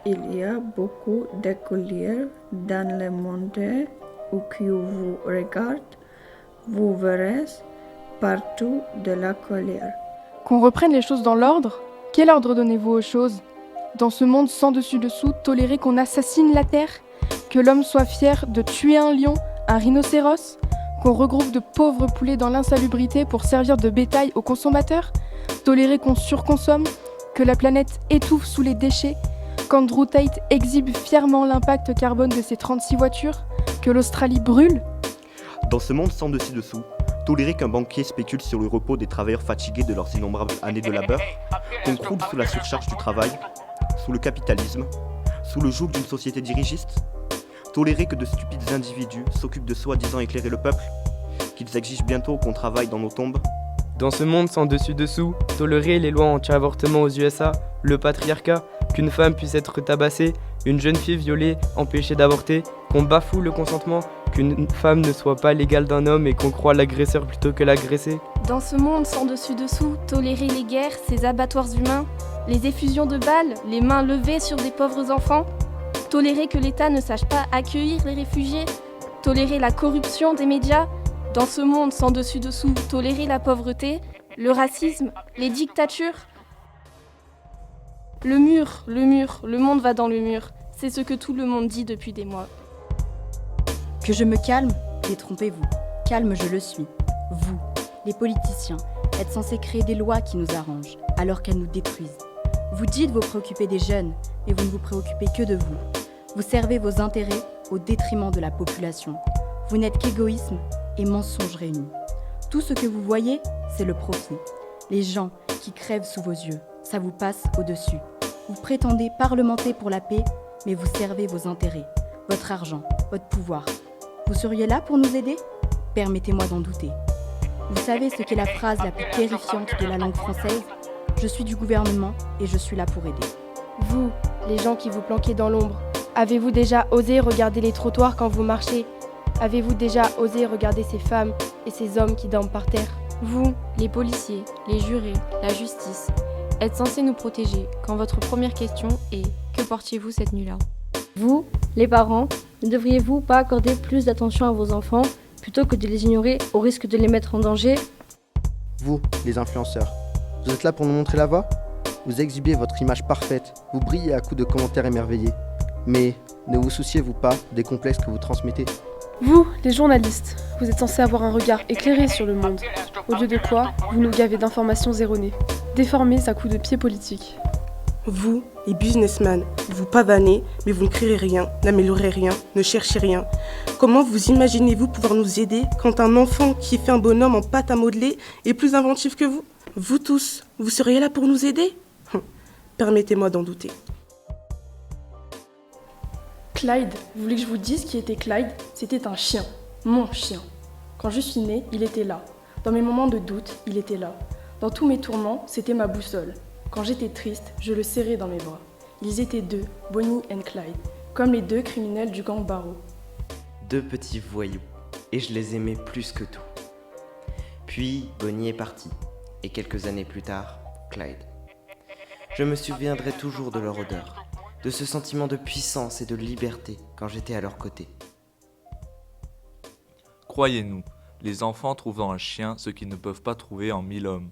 Il y a beaucoup d'écoliers dans le monde où qui vous regarde, vous verrez partout de la colère. Qu'on reprenne les choses dans l'ordre. Quel ordre donnez-vous aux choses? Dans ce monde sans dessus-dessous, tolérer qu'on assassine la terre? Que l'homme soit fier de tuer un lion, un rhinocéros? Qu'on regroupe de pauvres poulets dans l'insalubrité pour servir de bétail aux consommateurs? Tolérer qu'on surconsomme? Que la planète étouffe sous les déchets? Qu'Andrew Tate exhibe fièrement l'impact carbone de ses 36 voitures? Que l'Australie brûle? Dans ce monde sans dessus-dessous, tolérer qu'un banquier spécule sur le repos des travailleurs fatigués de leurs innombrables années de labeur, qu'on croule sous la surcharge du travail, sous le capitalisme, sous le joug d'une société dirigiste, tolérer que de stupides individus s'occupent de soi-disant éclairer le peuple, qu'ils exigent bientôt qu'on travaille dans nos tombes. Dans ce monde sans dessus-dessous, tolérer les lois anti-avortement aux USA, le patriarcat, qu'une femme puisse être tabassée, une jeune fille violée, empêchée d'avorter, qu'on bafoue le consentement, qu'une femme ne soit pas l'égale d'un homme et qu'on croie l'agresseur plutôt que l'agressé. Dans ce monde sans dessus-dessous, tolérer les guerres, ces abattoirs humains, les effusions de balles, les mains levées sur des pauvres enfants, tolérer que l'État ne sache pas accueillir les réfugiés, tolérer la corruption des médias. Dans ce monde sans dessus-dessous, tolérer la pauvreté, le racisme, les dictatures. Le mur, le monde va dans le mur. C'est ce que tout le monde dit depuis des mois. Que je me calme? Détrompez-vous. Calme, je le suis. Vous, les politiciens, êtes censés créer des lois qui nous arrangent, alors qu'elles nous détruisent. Vous dites vous préoccuper des jeunes, mais vous ne vous préoccupez que de vous. Vous servez vos intérêts au détriment de la population. Vous n'êtes qu'égoïsme et mensonges réunis. Tout ce que vous voyez, c'est le profit. Les gens qui crèvent sous vos yeux, ça vous passe au-dessus. Vous prétendez parlementer pour la paix, mais vous servez vos intérêts, votre argent, votre pouvoir. Vous seriez là pour nous aider? Permettez-moi d'en douter. Vous savez ce qu'est la phrase la plus terrifiante de la langue française? Je suis du gouvernement et je suis là pour aider. Vous, les gens qui vous planquez dans l'ombre, avez-vous déjà osé regarder les trottoirs quand vous marchez? Avez-vous déjà osé regarder ces femmes et ces hommes qui dorment par terre? Vous, les policiers, les jurés, la justice, êtes censés nous protéger quand votre première question est « Que portiez-vous cette nuit-là » Vous, les parents, ne devriez-vous pas accorder plus d'attention à vos enfants plutôt que de les ignorer au risque de les mettre en danger? Vous, les influenceurs, vous êtes là pour nous montrer la voie? Vous exhibez votre image parfaite, vous brillez à coups de commentaires émerveillés. Mais ne vous souciez-vous pas des complexes que vous transmettez? Vous, les journalistes, vous êtes censés avoir un regard éclairé sur le monde. Au lieu de quoi, vous nous gavez d'informations erronées, déformées à coups de pieds politiques. Vous, les businessmen, vous pavanez, mais vous ne créez rien, n'améliorez rien, ne cherchez rien. Comment vous imaginez-vous pouvoir nous aider quand un enfant qui fait un bonhomme en pâte à modeler est plus inventif que vous? Vous tous, vous seriez là pour nous aider? Permettez-moi d'en douter. Clyde, vous voulez que je vous dise qui était Clyde? C'était un chien, mon chien. Quand je suis née, il était là. Dans mes moments de doute, il était là. Dans tous mes tourments, c'était ma boussole. Quand j'étais triste, je le serrais dans mes bras. Ils étaient deux, Bonnie et Clyde, comme les deux criminels du gang Barrow. Deux petits voyous, et je les aimais plus que tout. Puis Bonnie est partie, et quelques années plus tard, Clyde. Je me souviendrai toujours de leur odeur, de ce sentiment de puissance et de liberté quand j'étais à leur côté. Croyez-nous, les enfants trouvent dans un chien ce qu'ils ne peuvent pas trouver en 1000 hommes.